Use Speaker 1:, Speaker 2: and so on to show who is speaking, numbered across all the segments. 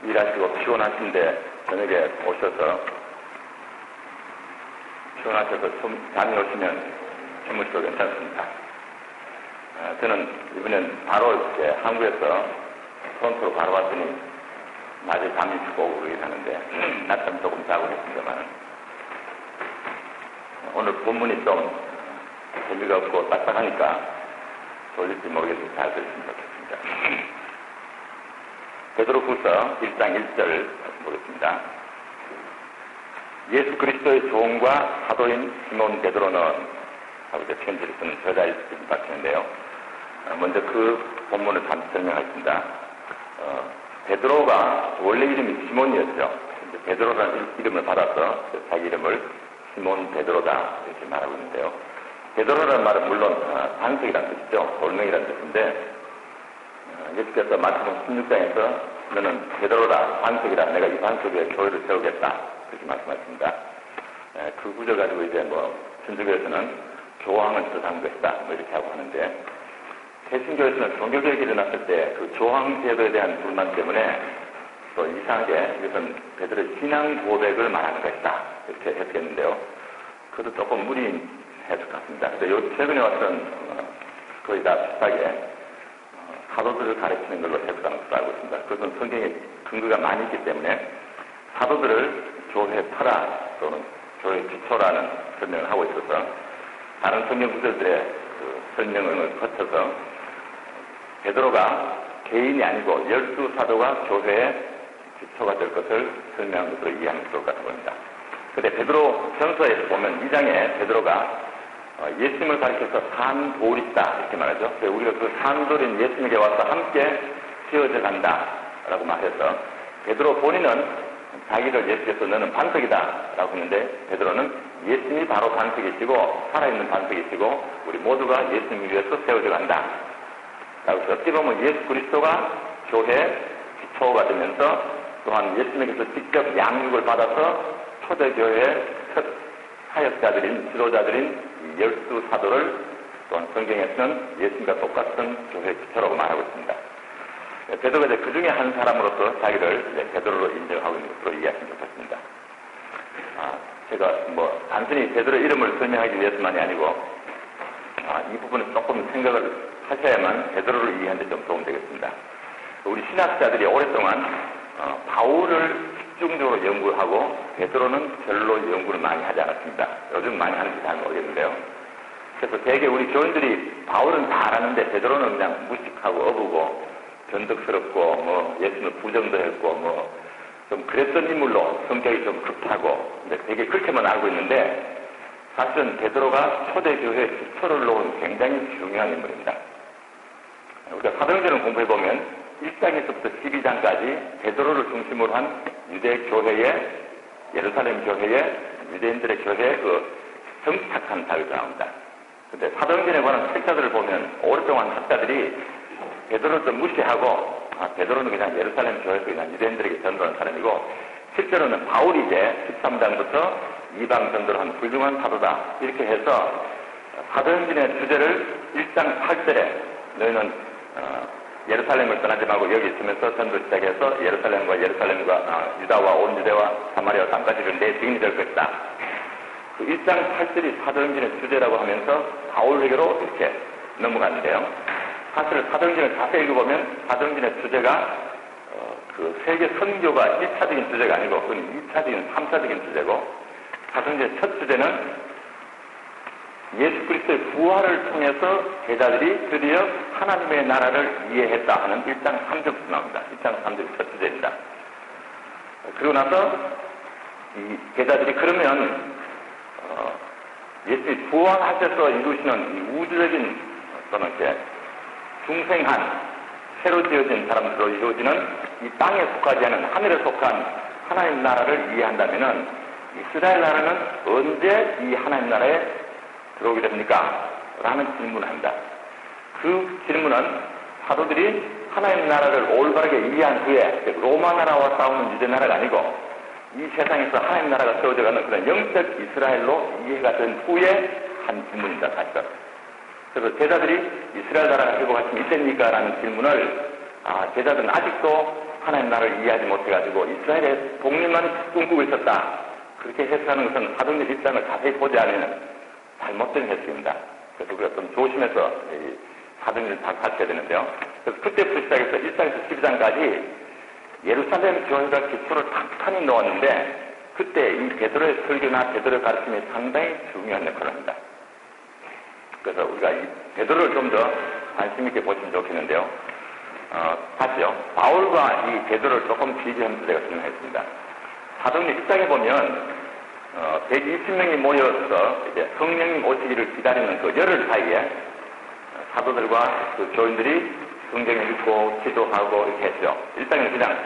Speaker 1: 일하시고 피곤하신데 저녁에 오셔서 피곤하셔서 잠이 오시면 주무셔도 괜찮습니다. 저는 이번엔 바로 이제 한국에서 토론토로 바로 왔더니 낮에 잠이 푹 오고 그러긴 하는데 낮잠 조금 자고 있습니다만 오늘 본문이 좀 재미가 없고 딱딱하니까 돌릴지 모르겠어서 잘 들으시면 좋겠습니다. 베드로후서 1장 1절 보겠습니다. 예수 그리스도의 종과 사도인 시몬 베드로는 하고 이제 편지를 쓰는 저자의 뜻을 밝히는데요. 먼저 그 본문을 잠시 설명하겠습니다. 베드로가 원래 이름이 시몬이었죠. 베드로라는 이름을 받아서 자기 이름을 시몬 베드로다 이렇게 말하고 있는데요. 베드로라는 말은 물론 반석이라는 뜻이죠. 돌멩이라는 뜻인데 예수께서 마태복음 16장에서 너는 베드로라 반석이라 내가 이 반석 위에 교회를 세우겠다 그렇게 말씀하십니다. 그 구절 가지고 이제 천주교에서는 교황을 뜻한 것이다 이렇게 하고 하는데 개신교에서는 종교개혁이 일어났을 때 그 교황 제도에 대한 불만 때문에 또 이상하게 이것은 베드로의 신앙 고백을 말하는 것이다 이렇게 해석했는데요. 그것도 조금 무리인 해석 같습니다. 근데 최근에 왔던 거의 다 비슷하게 사도들을 가르치는 걸로 해석하는 것으로 알고 있습니다. 그것은 성경에 근거가 많이 있기 때문에 사도들을 교회 파라 또는 교회 기초라는 설명을 하고 있어서 다른 성경 구절들의 그 설명을 거쳐서 베드로가 개인이 아니고 12사도가 교회의 기초가 될 것을 설명한 것으로 이해하면 좋을 것 같아 보입니다. 그런데 베드로 전서에서 보면 2장에 베드로가 예수님을 가리켜서 산돌이다 이렇게 말하죠. 우리가 그 산돌인 예수님에게 와서 함께 세워져 간다라고 말해서 베드로 본인은 자기를 예수께서 너는 반석이다 라고 했는데 베드로는 예수님이 바로 반석이시고 살아있는 반석이시고 우리 모두가 예수님 위해서 세워져 간다 라고 해서 어떻게 보면 예수 그리스도가 교회 기초가 되면서 또한 예수님에게서 직접 양육을 받아서 초대교회의 첫 사역자들인 지도자들인 12사도를 또한 성경에서는 예수님과 똑같은 교회 기초라고 말하고 있습니다. 베드로가 이제 그 중에 한 사람으로서 자기를 베드로로 인정하고 있는 것으로 이해하시면 좋겠습니다. 제가 단순히 베드로의 이름을 설명하기 위해서만이 아니고 이 부분을 조금 생각을 하셔야만 베드로를 이해하는 데 좀 도움이 되겠습니다. 우리 신학자들이 오랫동안 바울을 집중적으로 연구하고 베드로는 별로 연구를 많이 하지 않았습니다. 요즘 많이 하는지 잘 모르겠는데요. 그래서 대개 우리 교인들이 바울은 다 알았는데 베드로는 그냥 무식하고 어부고 변덕스럽고 예수는 부정도 했고 좀 그랬던 인물로 성격이 좀 급하고 되게 그렇게만 알고 있는데 사실은 베드로가 초대교회 기초를 놓은 굉장히 중요한 인물입니다. 우리가 사도행전을 공부해보면 1장에서부터 12장까지 베드로를 중심으로 한 유대 교회의 예루살렘 교회의 유대인들의 교회의 그 정착한 사역이 나옵니다. 근데 사도행전에 관한 책자들을 보면 오랫동안 학자들이 베드로를 좀 무시하고 베드로는 그냥 예루살렘 교회에서 그냥 유대인들에게 전도한 사람이고 실제로는 바울이 이제 13장부터 이방 전도를 한 훌륭한 사도다 이렇게 해서 사도행전의 주제를 1장 8절에 너희는 예루살렘을 떠나지 말고 여기 있으면서 전도 시작해서 예루살렘과 유다와 온 유대와 사마리아 땅까지를 내 증인이 될 것이다. 그 1장 8절이 사도행전의 주제라고 하면서 바울에게로 이렇게 넘어가는데요. 사실 사도행전을 자세히 읽어보면 사도행전의 주제가 그 세계 선교가 1차적인 주제가 아니고 그건 2차적인, 3차적인 주제고 사도행전의 첫 주제는 예수 그리스도의 부활을 통해서 제자들이 드디어 하나님의 나라를 이해했다 하는 1장 3절부터 나옵니다. 1장 3절이 첫 주제입니다. 그리고 나서 이 제자들이 그러면 예수님이 부활하셔서 이루시는 이 우주적인 또는 이렇게 중생한 새로 지어진 사람들로 이루어지는 이 땅에 속하지 않은 하늘에 속한 하나님 나라를 이해한다면은 이스라엘 나라는 언제 이 하나님 나라에 들어오게 됩니까? 라는 질문을 합니다. 그 질문은 사도들이 하나님 나라를 올바르게 이해한 후에 로마 나라와 싸우는 유대 나라가 아니고 이 세상에서 하나님 나라가 세워져가는 그런 영적 이스라엘로 이해가 된 후에 한 질문입니다. 사실은. 그래서 제자들이 이스라엘 나라가 회복하시면 있습니까? 라는 질문을 제자들은 아직도 하나님 나라를 이해하지 못해가지고 이스라엘의 독립만 꿈꾸고 있었다. 그렇게 해석하는 것은 사도행전 입장을 자세히 보지 않으면 잘못된 해석입니다. 그래서 우리가 좀 조심해서 사도행전을 다 가르쳐야 되는데요. 그래서 그때부터 시작해서 1장에서 12장까지 예루살렘 교회가 기초를 탄탄히 놓았는데 그때 이 베드로의 설교나 베드로의 가르침이 상당히 중요한 역할을 합니다. 그래서 우리가 이 베드로를 좀 더 관심 있게 보시면 좋겠는데요. 다시요. 바울과 이 베드로를 조금 비교하면서 제가 설명하겠습니다. 사도행전 1장에 보면 120명이 모여서 이제 성령님 오시기를 기다리는 그 열흘 사이에 사도들과 그 교인들이 성경을 읽고 기도하고 이렇게 했죠. 1장에는 그냥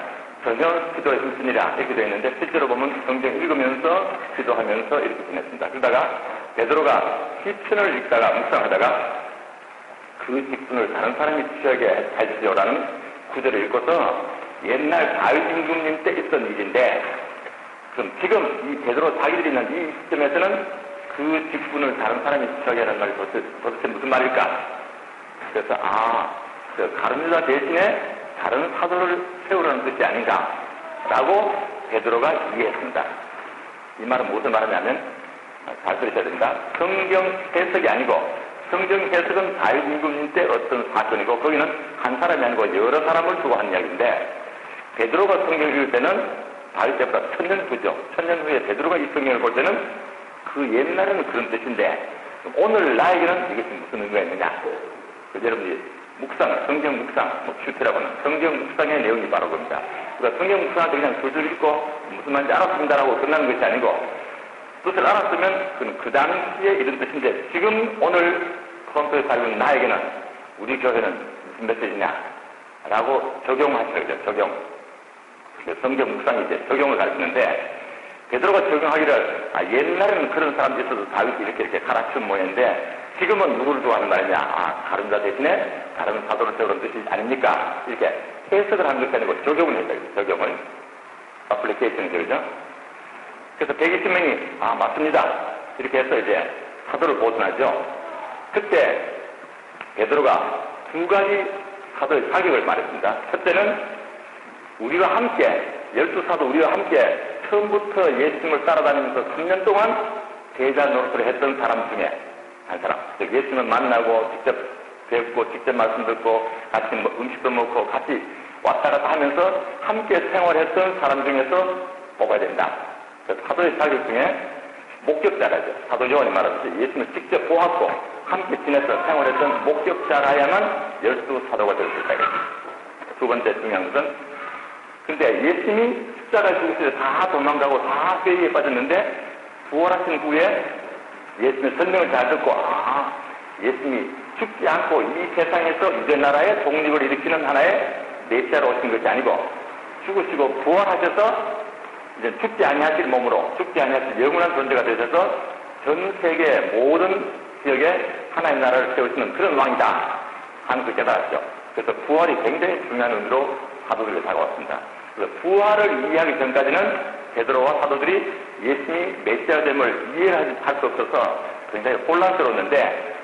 Speaker 1: 전혀 기도의 순순이라 이렇게 되어 있는데 실제로 보면 성경 읽으면서 기도하면서 이렇게 지냈습니다. 그러다가 베드로가 시편을 읽다가 묵상하다가 그 직분을 다른 사람이 취하게 하시오라는 구절을 읽고서 옛날 다윗 임금님 때 있던 일인데 그럼 지금 이 베드로 자기들이 있는 이 시점에서는 그 직분을 다른 사람이 취하게 하는 말이 도대체 무슨 말일까? 그래서 가룟유다 대신에 다른 사도를 세우라는 뜻이 아닌가라고 베드로가 이해했습니다. 이 말은 무슨 말이냐면 잘 들으셔야 됩니다. 성경 해석이 아니고 성경 해석은 다윗 임금님 때 어떤 사건이고 거기는 한 사람이 아니고 여러 사람을 두고 한 이야기인데 베드로가 성경을 읽을 때는 다윗 때보다 1000년 후죠. 1000년 후에 베드로가 이 성경을 볼 때는 그 옛날에는 그런 뜻인데 오늘 나에게는 이것이 무슨 의미가 있느냐. 그래서 여러분들이 묵상, 성경 묵상, 큐티라고 하는 성경 묵상의 내용이 바로 그겁니다. 그러니까 성경 묵상할 때 그냥 줄줄 읽고 무슨 말인지 알았습니다라고 끝나는 것이 아니고 뜻을 알았으면 그 당시에 이런 뜻인데 지금 오늘 토론토에 살고 있는 나에게는 우리 교회는 무슨 메시지냐라고 적용하셔야 돼요. 적용. 성경 묵상이 이제 적용을 가르치는데 베드로가 적용하기를 옛날에는 그런 사람들이 있어도 다윗이 이렇게 가르치는 모양인데 지금은 누구를 좋아하는 말이냐. 가룟유다 대신에 다른 사도를 세우는 뜻이 아닙니까? 이렇게 해석을 하는 것이 아니고 적용을 해야 돼요. 적용을. 어플리케이션이 되죠. 그래서 120명이 맞습니다. 이렇게 해서 이제 사도를 보존하죠. 그때 베드로가 두 가지 사도의 자격을 말했습니다. 첫째는 우리와 함께 12사도 우리와 함께 처음부터 예수님을 따라다니면서 3년 동안 제자 노릇을 했던 사람 중에 한 사람. 즉 예수님을 만나고 직접 뵙고 직접 말씀 듣고 같이 음식도 먹고 같이 왔다 갔다 하면서 함께 생활했던 사람 중에서 뽑아야 된다. 사도의 자격 중에 목격자라죠. 사도 요한이 말하듯이 예수님을 직접 보았고 함께 지내서 생활했던 목격자라야만 12사도가 될 수 있다. 두 번째 중요한 것은 근데 예수님이 십자가 죽으실 때 다 도망가고 다 회의에 빠졌는데 부활하신 후에 예수님의 설명을 잘 듣고 예수님이 죽지 않고 이 세상에서 이제 나라의 독립을 일으키는 하나의 메시아로 오신 것이 아니고 죽으시고 부활하셔서 이제 죽지 아니하실 몸으로 죽지 아니하실 영원한 존재가 되셔서 전 세계 모든 지역에 하나님 나라를 세우시는 그런 왕이다 하는 걸 깨달았죠. 그래서 부활이 굉장히 중요한 의미로 사도들에게 다가왔습니다. 그래서 부활을 이해하기 전까지는 베드로와 사도들이 예수님이 메시아됨을 이해할 수 없어서 굉장히 혼란스러웠는데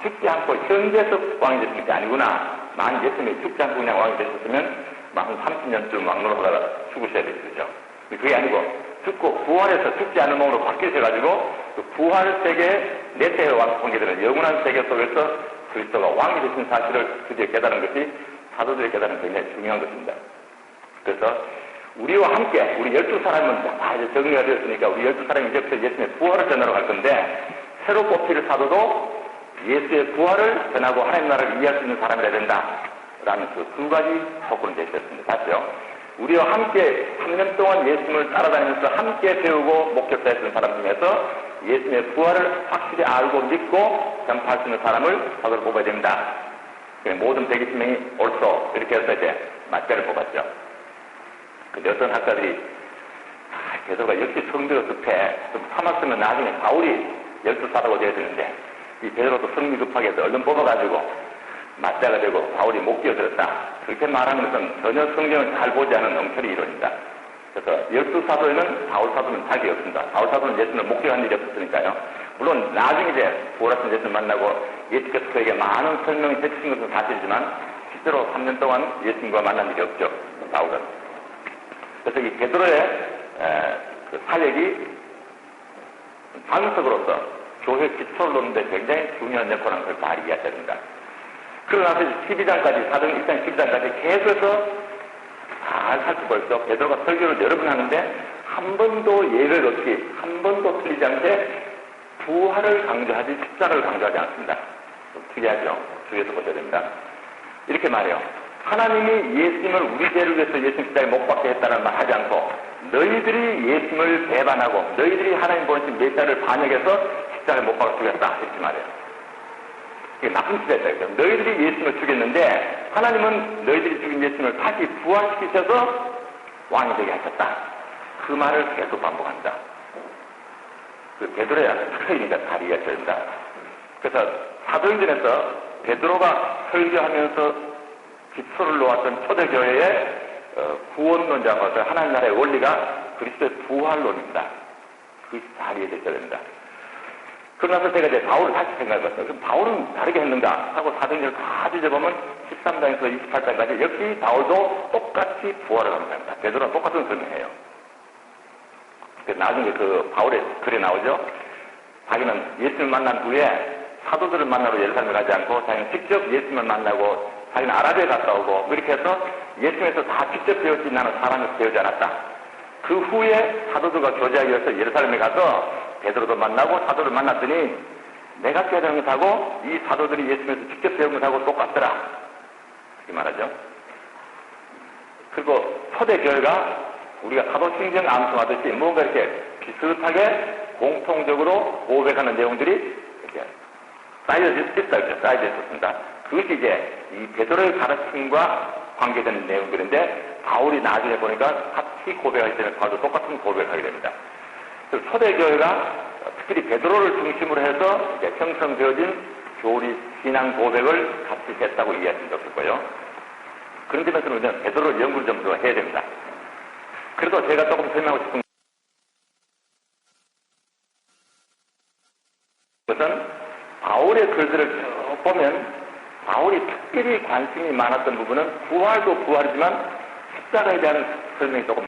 Speaker 1: 죽지 않고 현재에서 왕이 되신 게 아니구나. 만약 예수님이 죽지 않고 그냥 왕이 되셨으면 한 30년쯤 왕노릇하다가 죽으셔야 되죠. 그게 아니고 죽고 부활해서 죽지 않은 몸으로 바뀌셔가지고 그 부활 세계에 내세에 완성하게 되는 영원한 세계 속에서 그리스도가 왕이 되신 사실을 드디어 깨달은 것이 사도들의 깨달은 굉장히 중요한 것입니다. 그래서 우리와 함께 우리 12사람은 다 이제 정리가 되었으니까 우리 12사람이 이제부터 예수님의 부활을 전하러 갈 건데 새로 뽑힐 사도도 예수의 부활을 전하고 하나님 나라를 이해할 수 있는 사람이라 된다라는 그 두 가지 조건을 제시했습니다. 다시요. 우리와 함께 3년 동안 예수님을 따라다니면서 함께 배우고 목격자였던 사람 중에서 예수님의 부활을 확실히 알고 믿고 전파할 수 있는 사람을 사도로 뽑아야 됩니다. 모든 120명이 옳소 이렇게 해서 이제 맞자를 뽑았죠. 근데 어떤 학자들이 베드로가 역시 성도가 급해 좀 참았으면 나중에 바울이 12사도가 되어야 되는데 이 베드로도 성미 급하게 해서 얼른 뽑아가지고 맞자가 되고 바울이 못 끼어들었다. 그렇게 말하는 것은 전혀 성경을 잘 보지 않은 엉터리 이론입니다. 그래서 12사도에는 바울사도는 자격이 없습니다. 바울사도는 예수님을 목격한 일이 없었으니까요. 물론 나중에 이제 부활하신 예수를 만나고 예수께서 그에게 많은 설명을 해주신 것은 사실이지만 실제로 3년 동안 예수님과 만난 일이 없죠. 바울은. 그래서 이 베드로의 그 사역이 장석으로서 교회 기초를 놓는데 굉장히 중요한 역할을 하는 걸 발휘해야 됩니다. 그러고 나서 12장까지, 사도행 1장 12장까지 계속해서 잘 살펴볼 때 베드로가 설교를 여러 번 하는데 한 번도 예외 없이 한 번도 틀리지 않게 부활을 강조하지 십자가를 강조하지 않습니다. 좀 특이하죠. 주의해서 보셔야 됩니다. 이렇게 말해요. 하나님이 예수님을 우리 죄를 위해서 예수님 십자가에 못 박게 했다는 말 하지 않고 너희들이 예수님을 배반하고 너희들이 하나님 보내신 메시아를 반역해서 십자가에 못 박아 죽였다. 이렇게 말해요. 이게 나쁜 짓을 했다. 너희들이 예수님을 죽였는데 하나님은 너희들이 죽인 예수님을 다시 부활시키셔서 왕이 되게 하셨다. 그 말을 계속 반복합니다. 그 베드로의 특징이니까 잘 이해하셔야 됩니다. 그래서 사도행전에서 베드로가 설교하면서 기초를 놓았던 초대교회의 구원론자로서 하나님 나라의 원리가 그리스도의 부활론입니다. 그것이 잘 이해되셔야 됩니다. 그러고 나서 제가 이제 바울을 다시 생각해봤어요. 그럼 바울은 다르게 했는가 하고 사도행전을 다 뒤져보면 13장에서 28장까지 역시 바울도 똑같이 부활을 합니다. 베드로랑 똑같은 설명해요. 나중에 그 바울의 글에 나오죠. 자기는 예수님을 만난 후에 사도들을 만나러 예루살렘에 가지 않고 자기는 직접 예수님을 만나고 자기는 아라비아에 갔다 오고 이렇게 해서 예수님에서 다 직접 배울 수 있는 사람을 배우지 않았다. 그 후에 사도들과 교제하기 위해서 예루살렘에 가서 베드로도 만나고 사도를 만났더니 내가 깨달은 것하고 이 사도들이 예수님에서 직접 배운 것하고 똑같더라. 이렇게 말하죠. 그리고 초대교회가 우리가 사도행전 암송하듯이 뭔가 이렇게 비슷하게 공통적으로 고백하는 내용들이 이렇게 쌓여져 있었습니다. 그것이 이제 이 베드로의 가르침과 관계되는 내용들인데 바울이 나중에 보니까 같이 고백하기 때문에 바울도 똑같은 고백을 하게 됩니다. 그래서 초대교회가 특히 베드로를 중심으로 해서 이제 형성되어진 교리 신앙 고백을 같이 했다고 이해하시면 좋겠고요. 그런 점에서는 우리는 베드로를 연구를 좀 더 해야 됩니다. 그래도 제가 조금 설명하고 싶은 것은 바울의 글들을 쭉 보면 바울이 특별히 관심이 많았던 부분은 부활도 부활이지만 십자가에 대한 설명이 조금